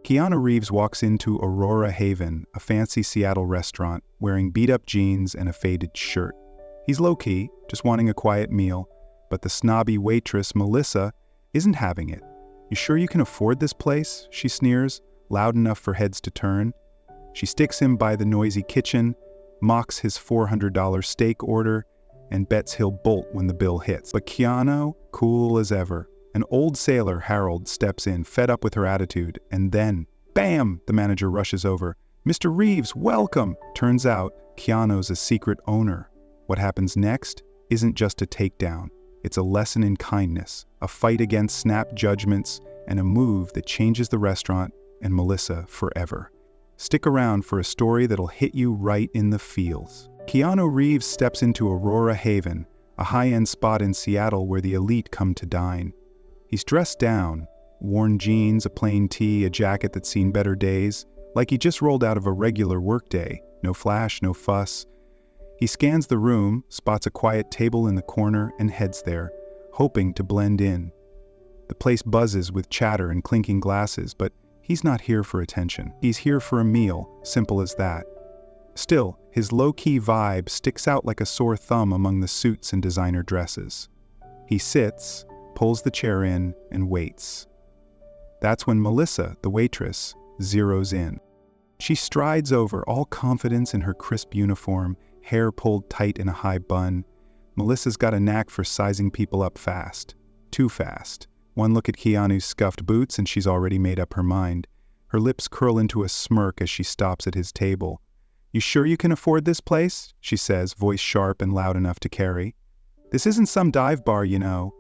Keanu Reeves walks into Aurora Haven, a fancy Seattle restaurant, wearing beat-up jeans and a faded shirt. He's low-key, just wanting a quiet meal, but the snobby waitress, Melissa, isn't having it. "You sure you can afford this place?" she sneers, loud enough for heads to turn. She sticks him by the noisy kitchen, mocks his $400 steak order, and bets he'll bolt when the bill hits. But Keanu, cool as ever. An old sailor, Harold, steps in, fed up with her attitude, and then, bam, the manager rushes over. "Mr. Reeves, welcome!" Turns out, Keanu's a secret owner. What happens next isn't just a takedown. It's a lesson in kindness, a fight against snap judgments, and a move that changes the restaurant and Melissa forever. Stick around for a story that'll hit you right in the feels. Keanu Reeves steps into Aurora Haven, a high-end spot in Seattle where the elite come to dine. He's dressed down, worn jeans, a plain tee, a jacket that's seen better days, like he just rolled out of a regular workday. No flash, no fuss. He scans the room, spots a quiet table in the corner, and heads there, hoping to blend in. The place buzzes with chatter and clinking glasses, but he's not here for attention. He's here for a meal, simple as that. Still, his low-key vibe sticks out like a sore thumb among the suits and designer dresses. He sits, pulls the chair in, and waits. That's when Melissa, the waitress, zeroes in. She strides over, all confidence in her crisp uniform, hair pulled tight in a high bun. Melissa's got a knack for sizing people up fast. Too fast. One look at Keanu's scuffed boots and she's already made up her mind. Her lips curl into a smirk as she stops at his table. "You sure you can afford this place?" she says, voice sharp and loud enough to carry. "This isn't some dive bar, you know."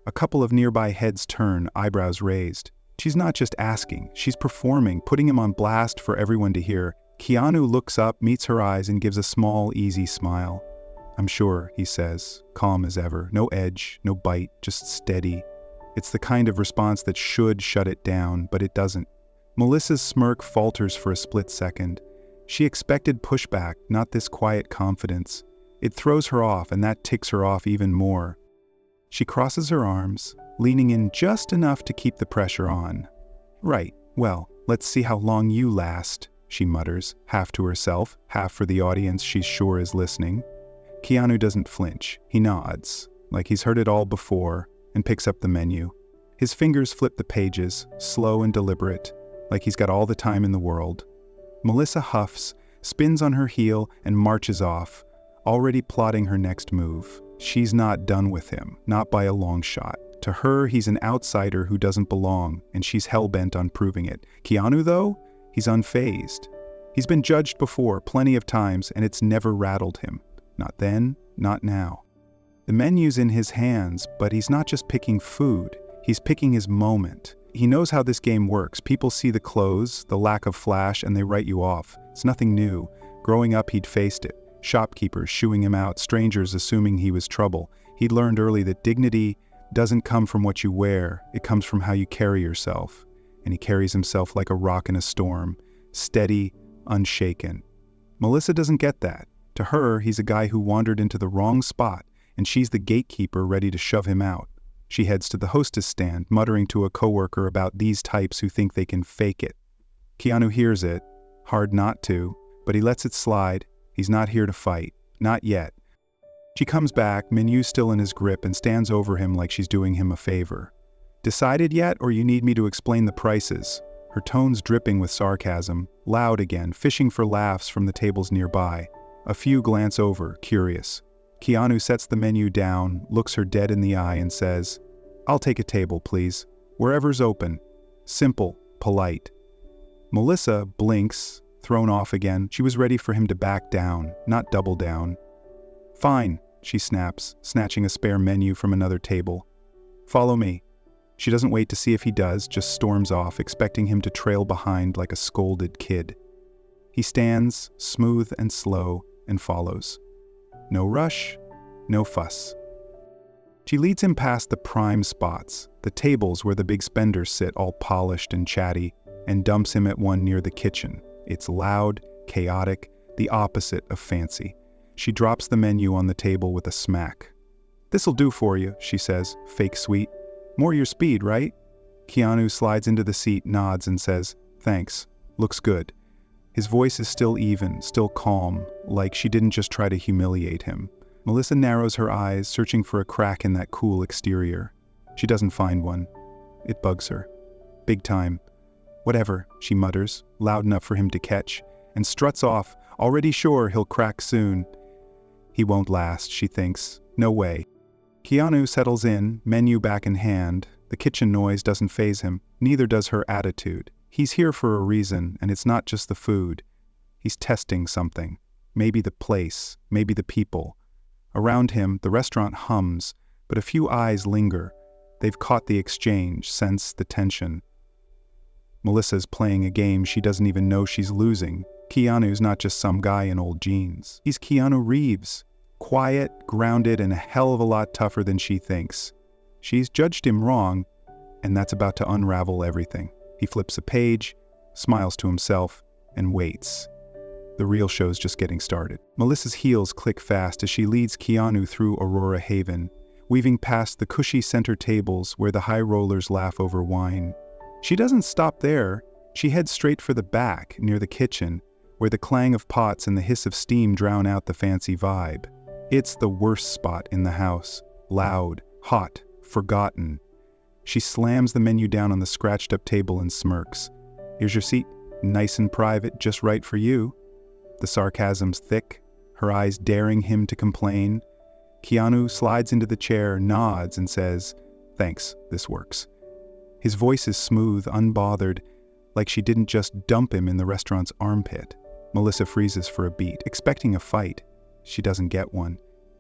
A couple of nearby heads turn, eyebrows raised. She's not just asking, she's performing, putting him on blast for everyone to hear. Keanu looks up, meets her eyes, and gives a small, easy smile. "I'm sure," he says, calm as ever. No edge, no bite, just steady. It's the kind of response that should shut it down, but it doesn't. Melissa's smirk falters for a split second. She expected pushback, not this quiet confidence. It throws her off, and that ticks her off even more. She crosses her arms, leaning in just enough to keep the pressure on. "Right, well, let's see how long you last," she mutters, half to herself, half for the audience she's sure is listening. Keanu doesn't flinch. He nods, like he's heard it all before, and picks up the menu. His fingers flip the pages, slow and deliberate, like he's got all the time in the world. Melissa huffs, spins on her heel, and marches off, already plotting her next move. She's not done with him, not by a long shot. To her, he's an outsider who doesn't belong, and she's hell-bent on proving it. Keanu, though, he's unfazed. He's been judged before, plenty of times, and it's never rattled him. Not then, not now. The menu's in his hands, but he's not just picking food. He's picking his moment. He knows how this game works. People see the clothes, the lack of flash, and they write you off. It's nothing new. Growing up, he'd faced it. Shopkeepers shooing him out, strangers assuming he was trouble. He'd learned early that dignity doesn't come from what you wear, it comes from how you carry yourself. And he carries himself like a rock in a storm, steady, unshaken. Melissa doesn't get that. To her, he's a guy who wandered into the wrong spot, and she's the gatekeeper ready to shove him out. She heads to the hostess stand, muttering to a coworker about these types who think they can fake it. Keanu hears it, hard not to, but he lets it slide. He's not here to fight. Not yet. She comes back, menu still in his grip, and stands over him like she's doing him a favor. "Decided yet, or you need me to explain the prices?" Her tone's dripping with sarcasm, loud again, fishing for laughs from the tables nearby. A few glance over, curious. Keanu sets the menu down, looks her dead in the eye, and says, "I'll take a table, please. Wherever's open." Simple, polite. Melissa blinks, thrown off again. She was ready for him to back down, not double down. "Fine," she snaps, snatching a spare menu from another table. "Follow me." She doesn't wait to see if he does, just storms off, expecting him to trail behind like a scolded kid. He stands, smooth and slow, and follows. No rush, no fuss. She leads him past the prime spots, the tables where the big spenders sit all polished and chatty, and dumps him at one near the kitchen. It's loud, chaotic, the opposite of fancy. She drops the menu on the table with a smack. "This'll do for you," she says, fake sweet. "More your speed, right?" Keanu slides into the seat, nods, and says, Thanks. Looks good. His voice is still even, still calm, like she didn't just try to humiliate him. Melissa narrows her eyes, searching for a crack in that cool exterior. She doesn't find one. It bugs her. Big time. Whatever, she mutters, loud enough for him to catch, and struts off, already sure he'll crack soon. He won't last, she thinks. No way. Keanu settles in, menu back in hand. The kitchen noise doesn't faze him, neither does her attitude. He's here for a reason, and it's not just the food. He's testing something. Maybe the place, maybe the people. Around him, the restaurant hums, but a few eyes linger. They've caught the exchange, sense the tension. Melissa's playing a game she doesn't even know she's losing. Keanu's not just some guy in old jeans. He's Keanu Reeves. Quiet, grounded, and a hell of a lot tougher than she thinks. She's judged him wrong, and that's about to unravel everything. He flips a page, smiles to himself, and waits. The real show's just getting started. Melissa's heels click fast as she leads Keanu through Aurora Haven, weaving past the cushy center tables where the high rollers laugh over wine. She doesn't stop there. She heads straight for the back, near the kitchen, where the clang of pots and the hiss of steam drown out the fancy vibe. It's the worst spot in the house. Loud, hot, forgotten. She slams the menu down on the scratched-up table and smirks. Here's your seat. Nice and private, just right for you. The sarcasm's thick, her eyes daring him to complain. Keanu slides into the chair, nods, and says, "Thanks, this works." His voice is smooth, unbothered, like she didn't just dump him in the restaurant's armpit. Melissa freezes for a beat, expecting a fight. She doesn't get one.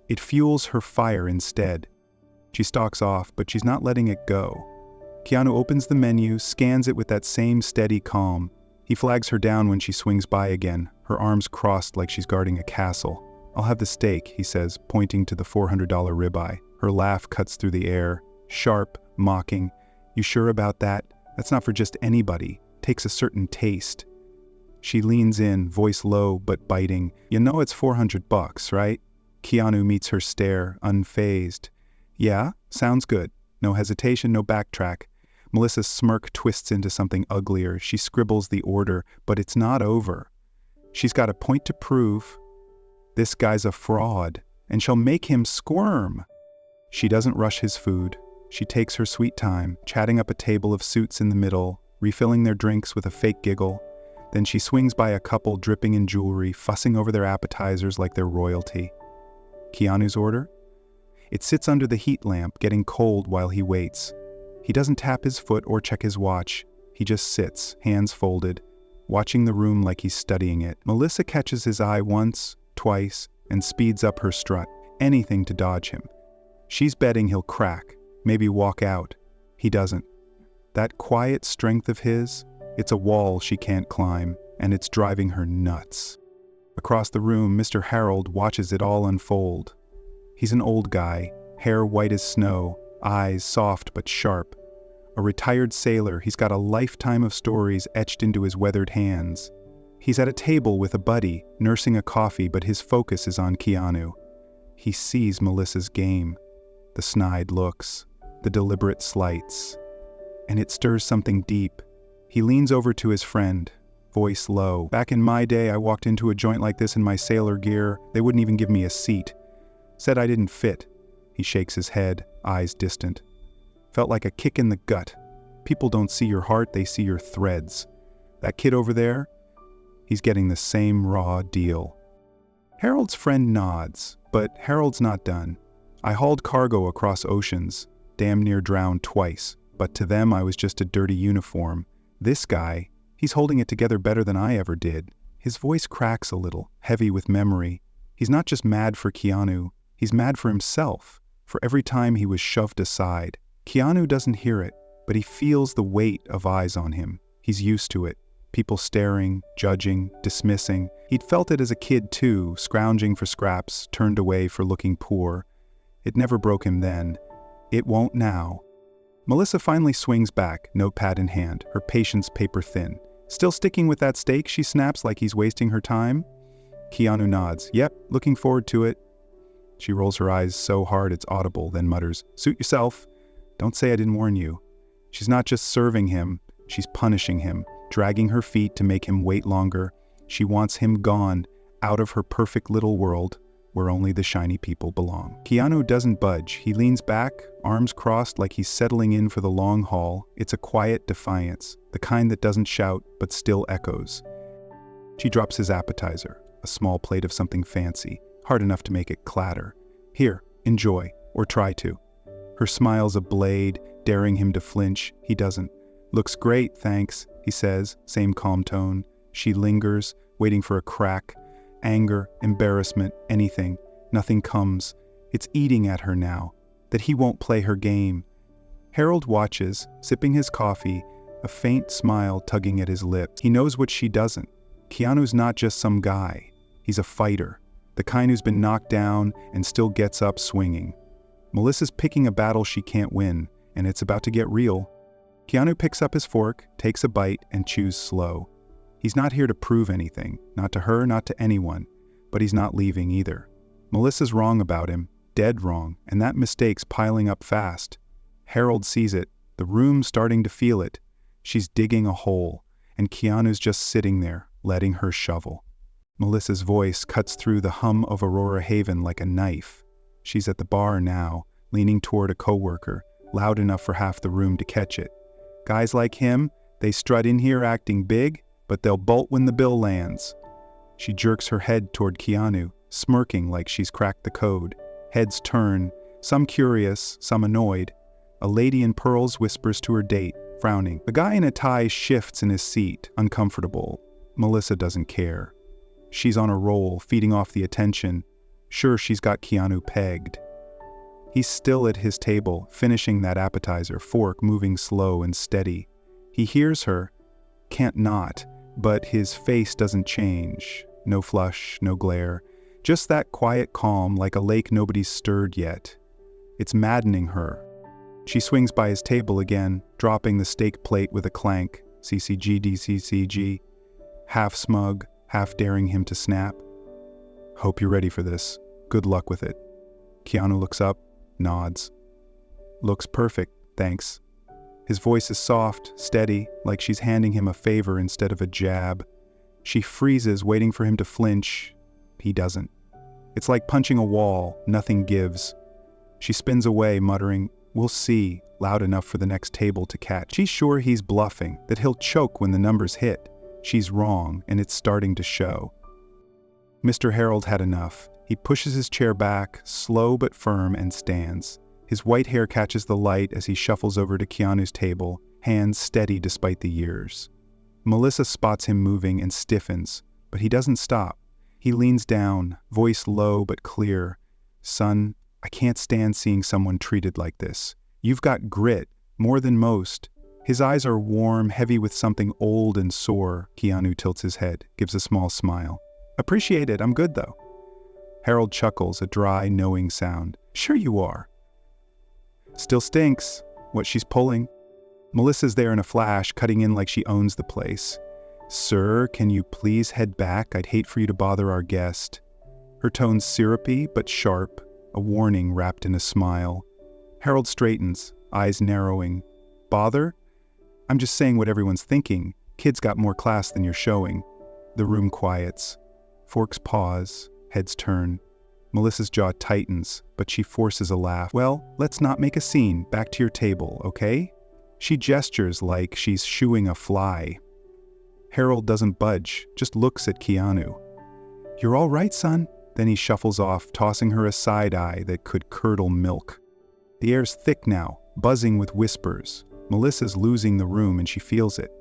It fuels her fire instead. She stalks off, but she's not letting it go. Keanu opens the menu, scans it with that same steady calm. He flags her down when she swings by again, her arms crossed like she's guarding a castle. "I'll have the steak," he says, pointing to the $400 ribeye. Her laugh cuts through the air, sharp, mocking. "You sure about that? That's not for just anybody. Takes a certain taste." She leans in, voice low but biting. "You know it's $400, right?" Keanu meets her stare, unfazed. "Yeah, sounds good." No hesitation, no backtrack. Melissa's smirk twists into something uglier. She scribbles the order, but it's not over. She's got a point to prove. This guy's a fraud, and she'll make him squirm. She doesn't rush his food. She takes her sweet time, chatting up a table of suits in the middle, refilling their drinks with a fake giggle. Then she swings by a couple dripping in jewelry, fussing over their appetizers like they're royalty. Keanu's order? It sits under the heat lamp, getting cold while he waits. He doesn't tap his foot or check his watch. He just sits, hands folded, watching the room like he's studying it. Melissa catches his eye once, twice, and speeds up her strut. Anything to dodge him. She's betting he'll crack, maybe walk out. He doesn't. That quiet strength of his, it's a wall she can't climb, and it's driving her nuts. Across the room, Mr. Harold watches it all unfold. He's an old guy, hair white as snow, eyes soft but sharp. A retired sailor, he's got a lifetime of stories etched into his weathered hands. He's at a table with a buddy, nursing a coffee, but his focus is on Keanu. He sees Melissa's game, the snide looks, the deliberate slights, and it stirs something deep. He leans over to his friend, voice low. "Back in my day, I walked into a joint like this in my sailor gear. They wouldn't even give me a seat. Said I didn't fit." He shakes his head, eyes distant. "Felt like a kick in the gut. People don't see your heart, they see your threads. That kid over there, he's getting the same raw deal." Harold's friend nods, but Harold's not done. "I hauled cargo across oceans, damn near drowned twice, but to them I was just a dirty uniform. This guy, he's holding it together better than I ever did." His voice cracks a little, heavy with memory. He's not just mad for Keanu, he's mad for himself, for every time he was shoved aside. Keanu doesn't hear it, but he feels the weight of eyes on him. He's used to it. People staring, judging, dismissing. He'd felt it as a kid too, scrounging for scraps, turned away for looking poor. It never broke him then. It won't now. Melissa finally swings back, notepad in hand, her patience paper thin. "Still sticking with that steak?" she snaps like he's wasting her time. Keanu nods. "Yep, looking forward to it." She rolls her eyes so hard it's audible, then mutters, "Suit yourself. Don't say I didn't warn you." She's not just serving him, she's punishing him, dragging her feet to make him wait longer. She wants him gone, out of her perfect little world, where only the shiny people belong. Keanu doesn't budge. He leans back, arms crossed like he's settling in for the long haul. It's a quiet defiance, the kind that doesn't shout but still echoes. She drops his appetizer, a small plate of something fancy, hard enough to make it clatter. Here, enjoy, or try to. Her smile's a blade, daring him to flinch. He doesn't. Looks great, thanks, he says, same calm tone. She lingers, waiting for a crack. Anger, embarrassment, anything. Nothing comes. It's eating at her now, that he won't play her game. Harold watches, sipping his coffee, a faint smile tugging at his lips. He knows what she doesn't. Keanu's not just some guy. He's a fighter, the kind who's been knocked down and still gets up swinging. Melissa's picking a battle she can't win, and it's about to get real. Keanu picks up his fork, takes a bite, and chews slow. He's not here to prove anything, not to her, not to anyone, but he's not leaving either. Melissa's wrong about him, dead wrong, and that mistake's piling up fast. Harold sees it, the room's starting to feel it. She's digging a hole, and Keanu's just sitting there, letting her shovel. Melissa's voice cuts through the hum of Aurora Haven like a knife. She's at the bar now, leaning toward a coworker, loud enough for half the room to catch it. Guys like him, they strut in here acting big, but they'll bolt when the bill lands. She jerks her head toward Keanu, smirking like she's cracked the code. Heads turn, some curious, some annoyed. A lady in pearls whispers to her date, frowning. The guy in a tie shifts in his seat, uncomfortable. Melissa doesn't care. She's on a roll, feeding off the attention. Sure, she's got Keanu pegged. He's still at his table, finishing that appetizer, fork moving slow and steady. He hears her, can't not, but his face doesn't change. No flush, no glare. Just that quiet calm, like a lake nobody's stirred yet. It's maddening her. She swings by his table again, dropping the steak plate with a clank. CCG, DCCG. Half smug, half daring him to snap. Hope you're ready for this. Good luck with it. Keanu looks up, nods. Looks perfect, thanks. His voice is soft, steady, like she's handing him a favor instead of a jab. She freezes, waiting for him to flinch. He doesn't. It's like punching a wall, nothing gives. She spins away, muttering, "We'll see," loud enough for the next table to catch. She's sure he's bluffing, that he'll choke when the numbers hit. She's wrong, and it's starting to show. Mr. Harold had enough. He pushes his chair back, slow but firm, and stands. His white hair catches the light as he shuffles over to Keanu's table, hands steady despite the years. Melissa spots him moving and stiffens, but he doesn't stop. He leans down, voice low but clear. "Son, I can't stand seeing someone treated like this. You've got grit, more than most." His eyes are warm, heavy with something old and sore. Keanu tilts his head, gives a small smile. "Appreciate it, I'm good though." Harold chuckles, a dry, knowing sound. "Sure you are." Still stinks, what she's pulling. Melissa's there in a flash, cutting in like she owns the place. "Sir, can you please head back? I'd hate for you to bother our guest." Her tone's syrupy but sharp, a warning wrapped in a smile. Harold straightens, eyes narrowing. "Bother? I'm just saying what everyone's thinking. Kid's got more class than you're showing." The room quiets. Forks pause, heads turn. Melissa's jaw tightens, but she forces a laugh. "Well, let's not make a scene. Back to your table, okay?" She gestures like she's shooing a fly. Harold doesn't budge, just looks at Keanu. "You're all right, son?" Then he shuffles off, tossing her a side eye that could curdle milk. The air's thick now, buzzing with whispers. Melissa's losing the room and she feels it.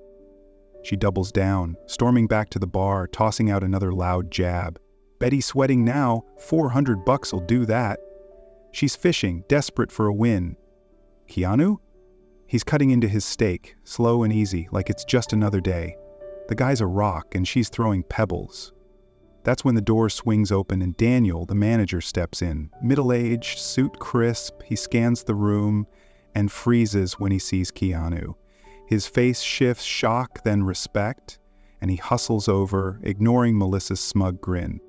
She doubles down, storming back to the bar, tossing out another loud jab. "Betty's sweating now, $400 will do that." She's fishing, desperate for a win. Keanu? He's cutting into his steak, slow and easy, like it's just another day. The guy's a rock and she's throwing pebbles. That's when the door swings open and Daniel, the manager, steps in. Middle-aged, suit crisp, he scans the room and freezes when he sees Keanu. His face shifts shock, then respect, and he hustles over, ignoring Melissa's smug grin.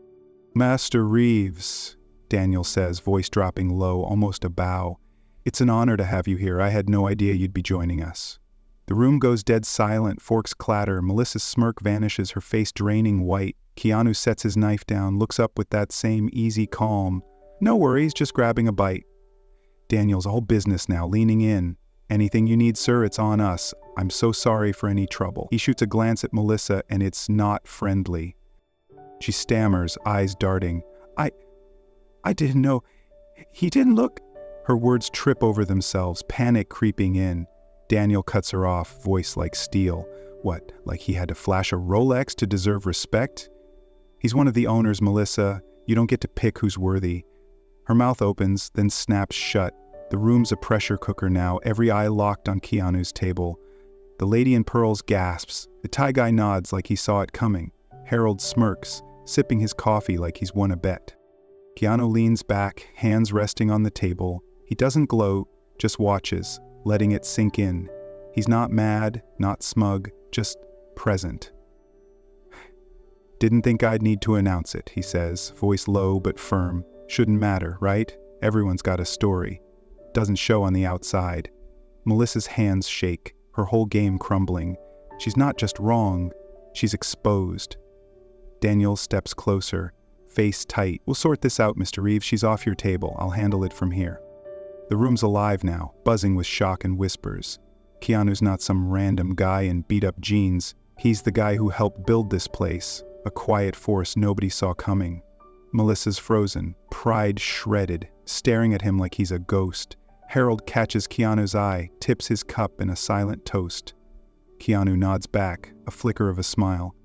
"Master Reeves," Daniel says, voice dropping low, almost a bow. "It's an honor to have you here. I had no idea you'd be joining us." The room goes dead silent, forks clatter, Melissa's smirk vanishes, her face draining white. Keanu sets his knife down, looks up with that same easy calm. No worries, just grabbing a bite. Daniel's all business now, leaning in. Anything you need, sir, it's on us. I'm so sorry for any trouble. He shoots a glance at Melissa, and it's not friendly. She stammers, eyes darting. I didn't know. He didn't look. Her words trip over themselves, panic creeping in. Daniel cuts her off, voice like steel. What, like he had to flash a Rolex to deserve respect? He's one of the owners, Melissa. You don't get to pick who's worthy. Her mouth opens, then snaps shut. The room's a pressure cooker now, every eye locked on Keanu's table. The lady in pearls gasps. The Thai guy nods like he saw it coming. Harold smirks, sipping his coffee like he's won a bet. Keanu leans back, hands resting on the table. He doesn't gloat, just watches, letting it sink in. He's not mad, not smug, just present. Didn't think I'd need to announce it, he says, voice low but firm. Shouldn't matter, right? Everyone's got a story. Doesn't show on the outside. Melissa's hands shake, her whole game crumbling. She's not just wrong, she's exposed. Daniel steps closer, face tight. We'll sort this out, Mr. Reeves. She's off your table. I'll handle it from here. The room's alive now, buzzing with shock and whispers. Keanu's not some random guy in beat-up jeans. He's the guy who helped build this place, a quiet force nobody saw coming. Melissa's frozen, pride shredded, staring at him like he's a ghost. Harold catches Keanu's eye, tips his cup in a silent toast. Keanu nods back, a flicker of a smile.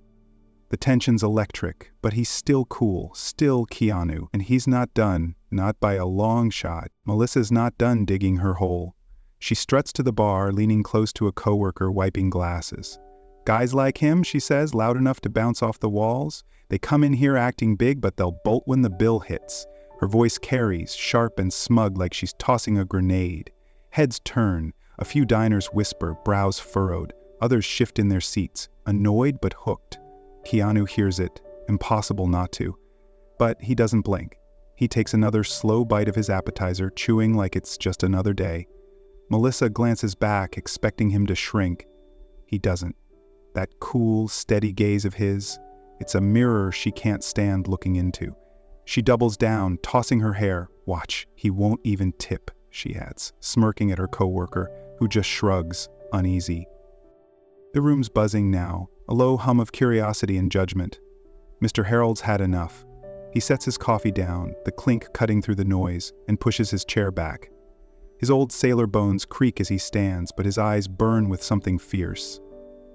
The tension's electric, but he's still cool, still Keanu, and he's not done, not by a long shot. Melissa's not done digging her hole. She struts to the bar, leaning close to a coworker wiping glasses. Guys like him, she says, loud enough to bounce off the walls. They come in here acting big, but they'll bolt when the bill hits. Her voice carries, sharp and smug like she's tossing a grenade. Heads turn, a few diners whisper, brows furrowed. Others shift in their seats, annoyed but hooked. Keanu hears it, impossible not to. But he doesn't blink. He takes another slow bite of his appetizer, chewing like it's just another day. Melissa glances back, expecting him to shrink. He doesn't. That cool, steady gaze of his, it's a mirror she can't stand looking into. She doubles down, tossing her hair. Watch, he won't even tip, she adds, smirking at her coworker, who just shrugs, uneasy. The room's buzzing now, a low hum of curiosity and judgment. Mr. Harold's had enough. He sets his coffee down, the clink cutting through the noise, and pushes his chair back. His old sailor bones creak as he stands, but his eyes burn with something fierce.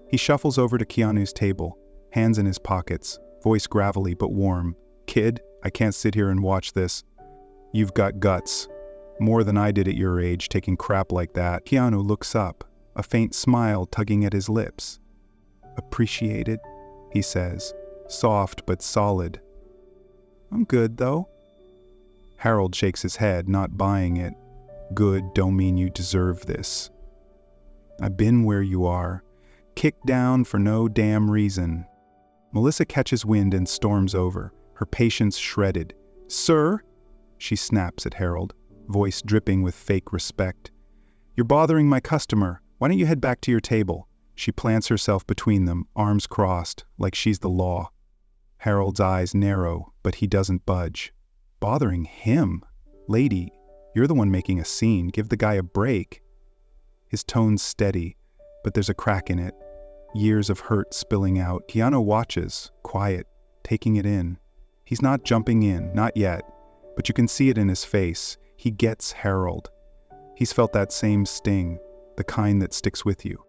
He shuffles over to Keanu's table, hands in his pockets, voice gravelly but warm. Kid, I can't sit here and watch this. You've got guts. More than I did at your age, taking crap like that. Keanu looks up, a faint smile tugging at his lips. Appreciated, he says, soft but solid. I'm good, though. Harold shakes his head, not buying it. Good don't mean you deserve this. I've been where you are, kicked down for no damn reason. Melissa catches wind and storms over, her patience shredded. Sir, she snaps at Harold, voice dripping with fake respect. You're bothering my customer. Why don't you head back to your table? She plants herself between them, arms crossed, like she's the law. Harold's eyes narrow, but he doesn't budge. Bothering him? Lady, you're the one making a scene. Give the guy a break. His tone's steady, but there's a crack in it. Years of hurt spilling out. Keanu watches, quiet, taking it in. He's not jumping in, not yet, but you can see it in his face. He gets Harold. He's felt that same sting, the kind that sticks with you.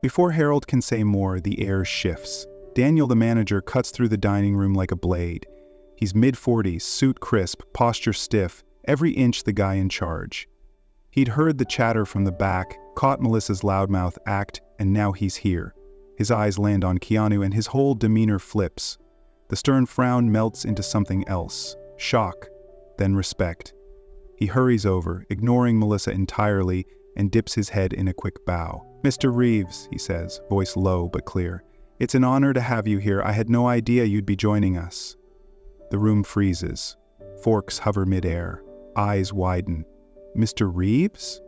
Before Harold can say more, the air shifts. Daniel, the manager, cuts through the dining room like a blade. He's mid-40s, suit crisp, posture stiff, every inch the guy in charge. He'd heard the chatter from the back, caught Melissa's loudmouth act, and now he's here. His eyes land on Keanu and his whole demeanor flips. The stern frown melts into something else. Shock, then respect. He hurries over, ignoring Melissa entirely, and dips his head in a quick bow. Mr. Reeves, he says, voice low but clear. It's an honor to have you here. I had no idea you'd be joining us. The room freezes. Forks hover midair. Eyes widen. Mr. Reeves?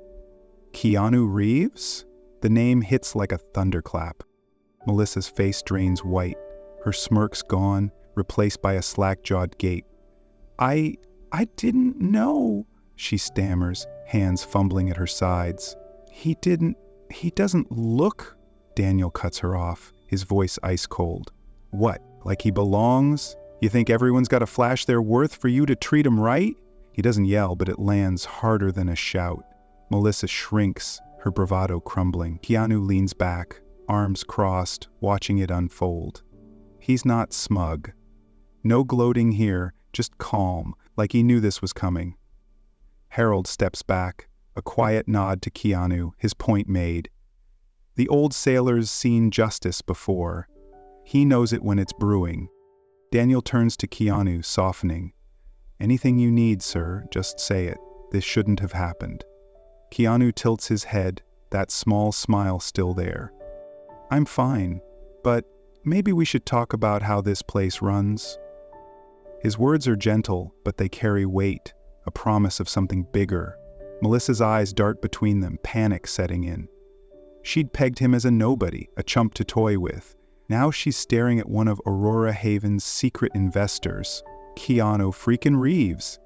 Keanu Reeves? The name hits like a thunderclap. Melissa's face drains white, her smirk's gone, replaced by a slack-jawed gape. I didn't know, she stammers, hands fumbling at her sides. He doesn't look, Daniel cuts her off, his voice ice cold. What, like he belongs? You think everyone's got to flash their worth for you to treat him right? He doesn't yell, but it lands harder than a shout. Melissa shrinks, her bravado crumbling. Keanu leans back, arms crossed, watching it unfold. He's not smug. No gloating here, just calm, like he knew this was coming. Harold steps back, a quiet nod to Keanu, his point made. The old sailor's seen justice before. He knows it when it's brewing. Daniel turns to Keanu, softening. Anything you need, sir, just say it. This shouldn't have happened. Keanu tilts his head, that small smile still there. I'm fine, but maybe we should talk about how this place runs. His words are gentle, but they carry weight, a promise of something bigger. Melissa's eyes dart between them, panic setting in. She'd pegged him as a nobody, a chump to toy with. Now she's staring at one of Aurora Haven's secret investors, Keanu freaking Reeves.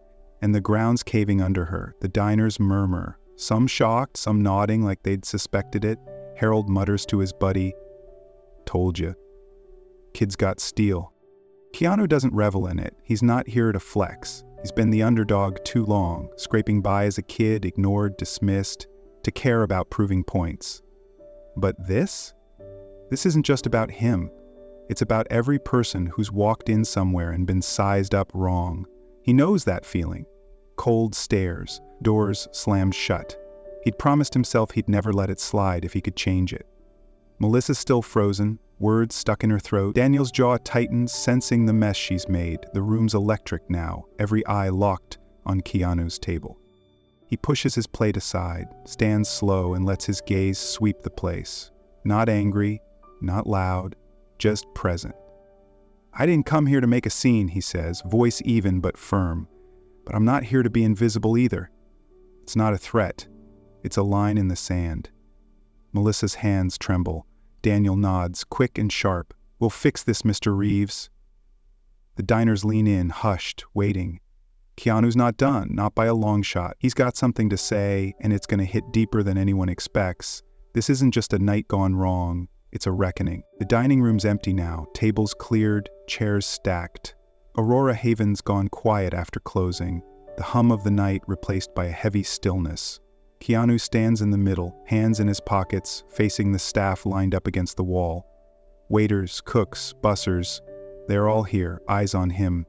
And the ground's caving under her, the diners murmur. Some shocked, some nodding like they'd suspected it. Harold mutters to his buddy, "Told you. Kid's got steel." Keanu doesn't revel in it. He's not here to flex. He's been the underdog too long, scraping by as a kid, ignored, dismissed, to care about proving points. But this isn't just about him. It's about every person who's walked in somewhere and been sized up wrong. He knows that feeling. Cold stares, doors slammed shut. He'd promised himself he'd never let it slide if he could change it. Melissa's still frozen, words stuck in her throat. Daniel's jaw tightens, sensing the mess she's made. The room's electric now, every eye locked on Keanu's table. He pushes his plate aside, stands slow, and lets his gaze sweep the place. Not angry, not loud, just present. "I didn't come here to make a scene," he says, voice even but firm. "But I'm not here to be invisible either." It's not a threat. It's a line in the sand. Melissa's hands tremble. Daniel nods, quick and sharp. "We'll fix this, Mr. Reeves." The diners lean in, hushed, waiting. Keanu's not done, not by a long shot. He's got something to say, and it's going to hit deeper than anyone expects. This isn't just a night gone wrong. It's a reckoning. The dining room's empty now, tables cleared, chairs stacked. Aurora Haven's gone quiet after closing, the hum of the night replaced by a heavy stillness. Keanu stands in the middle, hands in his pockets, facing the staff lined up against the wall. Waiters, cooks, bussers, they're all here, eyes on him.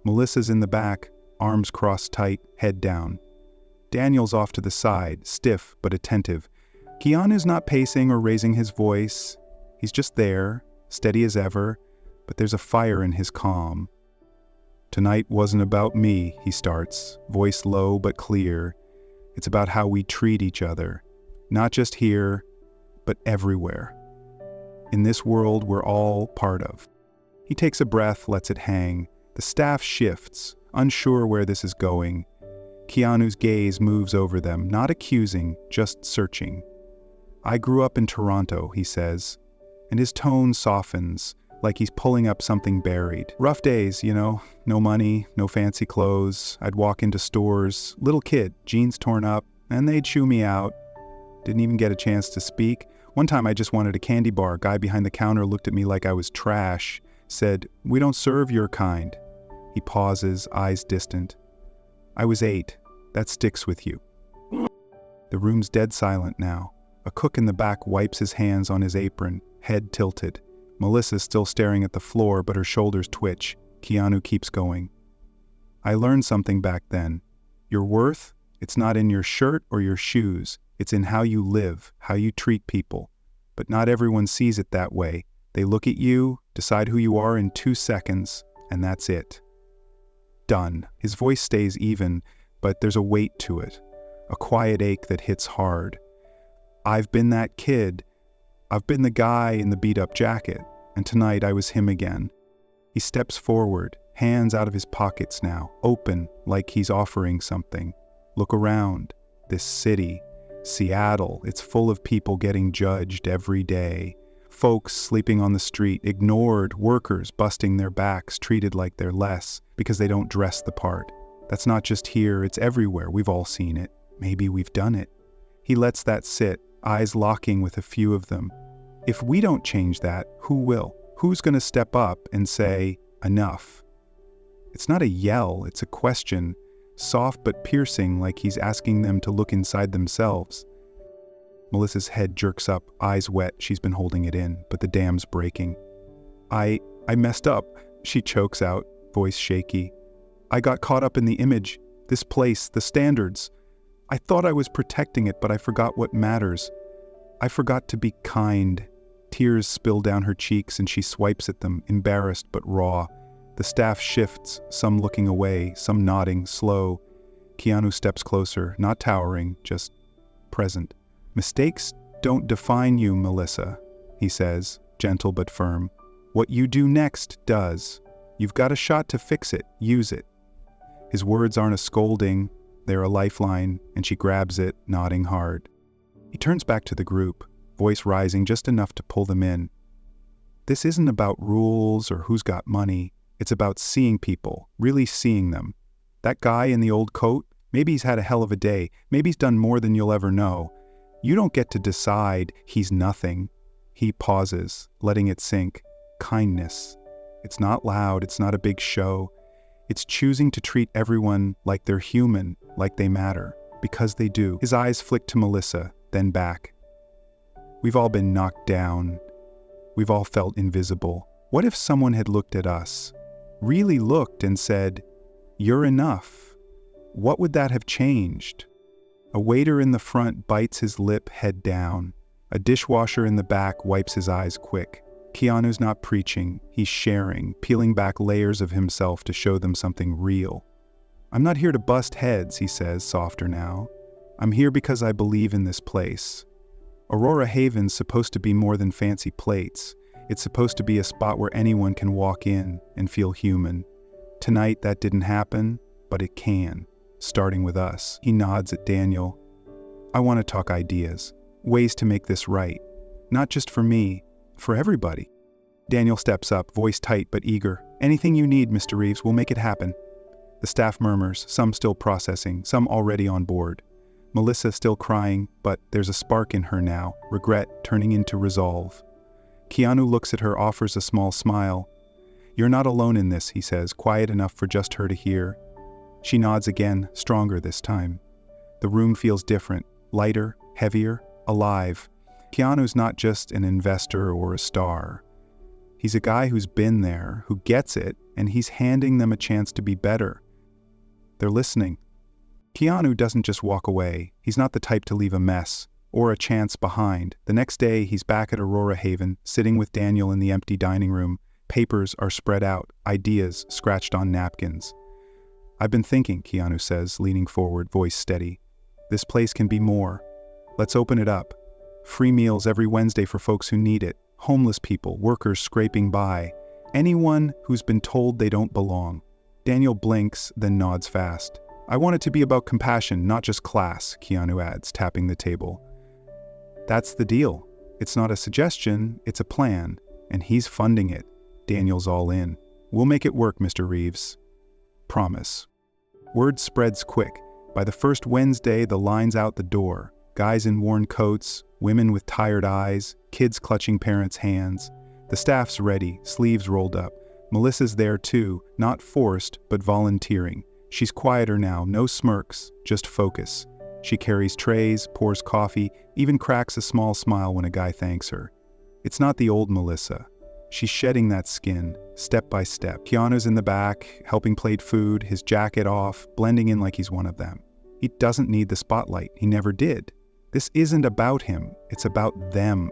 Melissa's in the back, arms crossed tight, head down. Daniel's off to the side, stiff but attentive. Keanu's not pacing or raising his voice. He's just there, steady as ever, but there's a fire in his calm. "Tonight wasn't about me," he starts, voice low but clear. "It's about how we treat each other, not just here, but everywhere. In this world we're all part of." He takes a breath, lets it hang. The staff shifts, unsure where this is going. Keanu's gaze moves over them, not accusing, just searching. "I grew up in Toronto," he says, and his tone softens, like he's pulling up something buried. "Rough days, no money, no fancy clothes. I'd walk into stores, little kid, jeans torn up, and they'd shoo me out. Didn't even get a chance to speak. One time I just wanted a candy bar. Guy behind the counter looked at me like I was trash, said, 'We don't serve your kind.'" He pauses, eyes distant. "I was 8. That sticks with you." The room's dead silent now. A cook in the back wipes his hands on his apron, head tilted. Melissa's still staring at the floor, but her shoulders twitch. Keanu keeps going. "I learned something back then. Your worth, it's not in your shirt or your shoes. It's in how you live, how you treat people. But not everyone sees it that way. They look at you, decide who you are in 2 seconds, and that's it." Done. His voice stays even, but there's a weight to it. A quiet ache that hits hard. I've been that kid. I've been the guy in the beat-up jacket, and tonight I was him again. He steps forward, hands out of his pockets now, open like he's offering something. Look around. This city. Seattle, it's full of people getting judged every day. Folks sleeping on the street, ignored, workers busting their backs, treated like they're less because they don't dress the part. That's not just here, it's everywhere. We've all seen it. Maybe we've done it. He lets that sit, eyes locking with a few of them. If we don't change that, who will? Who's going to step up and say, enough? It's not a yell, it's a question, soft but piercing, like he's asking them to look inside themselves. Melissa's head jerks up, eyes wet. She's been holding it in, but the dam's breaking. I messed up, she chokes out, voice shaky. I got caught up in the image, this place, the standards. I thought I was protecting it, but I forgot what matters. I forgot to be kind. Tears spill down her cheeks and she swipes at them, embarrassed but raw. The staff shifts, some looking away, some nodding, slow. Keanu steps closer, not towering, just present. Mistakes don't define you, Melissa, he says, gentle but firm. What you do next does. You've got a shot to fix it, use it. His words aren't a scolding, they're a lifeline, and she grabs it, nodding hard. He turns back to the group, voice rising just enough to pull them in. This isn't about rules or who's got money. It's about seeing people, really seeing them. That guy in the old coat, maybe he's had a hell of a day, maybe he's done more than you'll ever know. You don't get to decide he's nothing. He pauses, letting it sink. Kindness. It's not loud, it's not a big show. It's choosing to treat everyone like they're human, like they matter, because they do. His eyes flick to Melissa, then back. We've all been knocked down. We've all felt invisible. What if someone had looked at us, really looked and said, "You're enough"? What would that have changed? A waiter in the front bites his lip, head down. A dishwasher in the back wipes his eyes quick. Keanu's not preaching, he's sharing, peeling back layers of himself to show them something real. I'm not here to bust heads, he says, softer now. I'm here because I believe in this place. Aurora Haven's supposed to be more than fancy plates. It's supposed to be a spot where anyone can walk in and feel human. Tonight that didn't happen, but it can, starting with us. He nods at Daniel. I want to talk ideas, ways to make this right. Not just for me, for everybody. Daniel steps up, voice tight but eager. Anything you need, Mr. Reeves, we'll make it happen. The staff murmurs, some still processing, some already on board. Melissa still crying, but there's a spark in her now, regret turning into resolve. Keanu looks at her, offers a small smile. You're not alone in this, he says, quiet enough for just her to hear. She nods again, stronger this time. The room feels different, lighter, heavier, alive. Keanu's not just an investor or a star. He's a guy who's been there, who gets it, and he's handing them a chance to be better. They're listening. Keanu doesn't just walk away. He's not the type to leave a mess or a chance behind. The next day, he's back at Aurora Haven, sitting with Daniel in the empty dining room. Papers are spread out, ideas scratched on napkins. I've been thinking, Keanu says, leaning forward, voice steady. This place can be more. Let's open it up. Free meals every Wednesday for folks who need it. Homeless people, workers scraping by. Anyone who's been told they don't belong. Daniel blinks, then nods fast. I want it to be about compassion, not just class, Keanu adds, tapping the table. That's the deal. It's not a suggestion, it's a plan. And he's funding it. Daniel's all in. We'll make it work, Mr. Reeves. Promise. Word spreads quick. By the first Wednesday, the line's out the door. Guys in worn coats, women with tired eyes, kids clutching parents' hands. The staff's ready, sleeves rolled up. Melissa's there too, not forced, but volunteering. She's quieter now, no smirks, just focus. She carries trays, pours coffee, even cracks a small smile when a guy thanks her. It's not the old Melissa. She's shedding that skin, step by step. Keanu's in the back, helping plate food, his jacket off, blending in like he's one of them. He doesn't need the spotlight, he never did. This isn't about him, it's about them,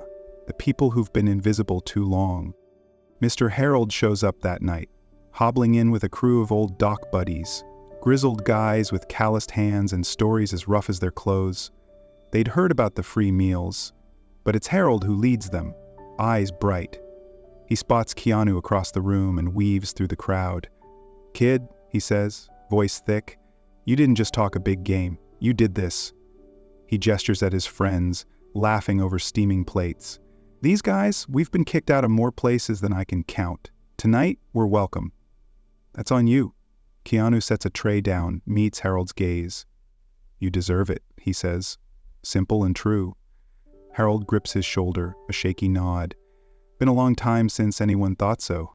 the people who've been invisible too long. Mr. Harold shows up that night, hobbling in with a crew of old dock buddies, grizzled guys with calloused hands and stories as rough as their clothes. They'd heard about the free meals, but it's Harold who leads them, eyes bright. He spots Keanu across the room and weaves through the crowd. Kid, he says, voice thick, you didn't just talk a big game, you did this. He gestures at his friends, laughing over steaming plates. These guys, we've been kicked out of more places than I can count. Tonight, we're welcome. That's on you. Keanu sets a tray down, meets Harold's gaze. You deserve it, he says. Simple and true. Harold grips his shoulder, a shaky nod. Been a long time since anyone thought so.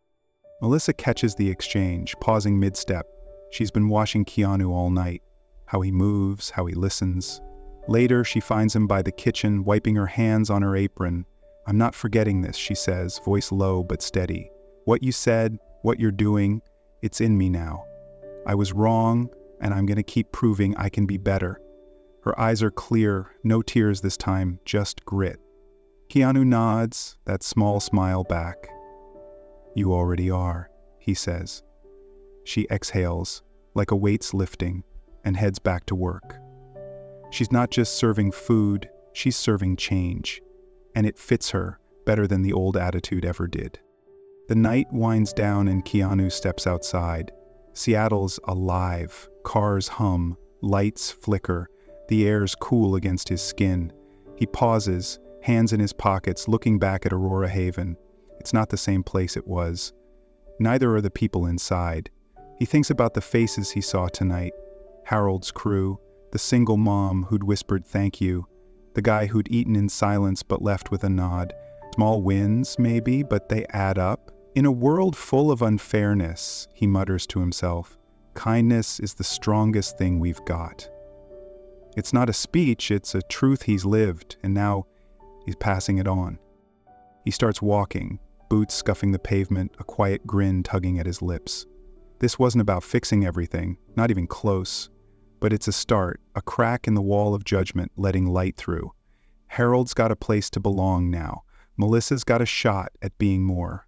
Melissa catches the exchange, pausing mid-step. She's been watching Keanu all night. How he moves, how he listens. Later, she finds him by the kitchen, wiping her hands on her apron. I'm not forgetting this, she says, voice low but steady. What you said, what you're doing, it's in me now. I was wrong, and I'm going to keep proving I can be better. Her eyes are clear, no tears this time, just grit. Keanu nods, that small smile back. You already are, he says. She exhales, like a weight's lifting, and heads back to work. She's not just serving food, she's serving change. And it fits her better than the old attitude ever did. The night winds down and Keanu steps outside. Seattle's alive, cars hum, lights flicker, the air's cool against his skin. He pauses, hands in his pockets, looking back at Aurora Haven. It's not the same place it was. Neither are the people inside. He thinks about the faces he saw tonight. Harold's crew, the single mom who'd whispered thank you, the guy who'd eaten in silence but left with a nod. Small wins, maybe, but they add up. In a world full of unfairness, he mutters to himself, kindness is the strongest thing we've got. It's not a speech, it's a truth he's lived, and now he's passing it on. He starts walking, boots scuffing the pavement, a quiet grin tugging at his lips. This wasn't about fixing everything, not even close. But it's a start, a crack in the wall of judgment letting light through. Harold's got a place to belong now. Melissa's got a shot at being more.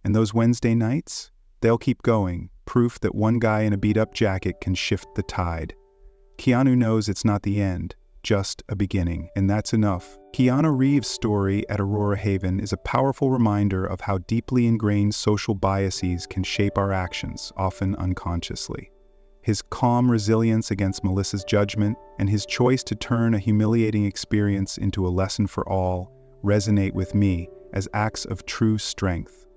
And those Wednesday nights? They'll keep going, proof that one guy in a beat-up jacket can shift the tide. Keanu knows it's not the end, just a beginning, and that's enough. Keanu Reeves' story at Aurora Haven is a powerful reminder of how deeply ingrained social biases can shape our actions, often unconsciously. His calm resilience against Melissa's judgment and his choice to turn a humiliating experience into a lesson for all resonate with me as acts of true strength.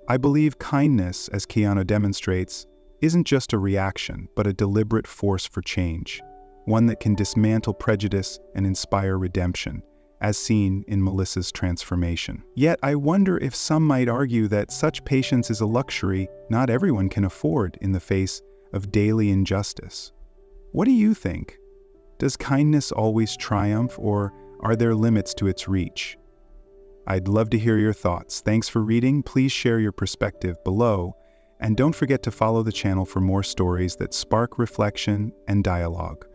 I believe kindness, as Keanu demonstrates, isn't just a reaction, but a deliberate force for change, one that can dismantle prejudice and inspire redemption, as seen in Melissa's transformation. Yet I wonder if some might argue that such patience is a luxury not everyone can afford in the face of daily injustice. What do you think? Does kindness always triumph, or are there limits to its reach? I'd love to hear your thoughts. Thanks for reading. Please share your perspective below, and don't forget to follow the channel for more stories that spark reflection and dialogue.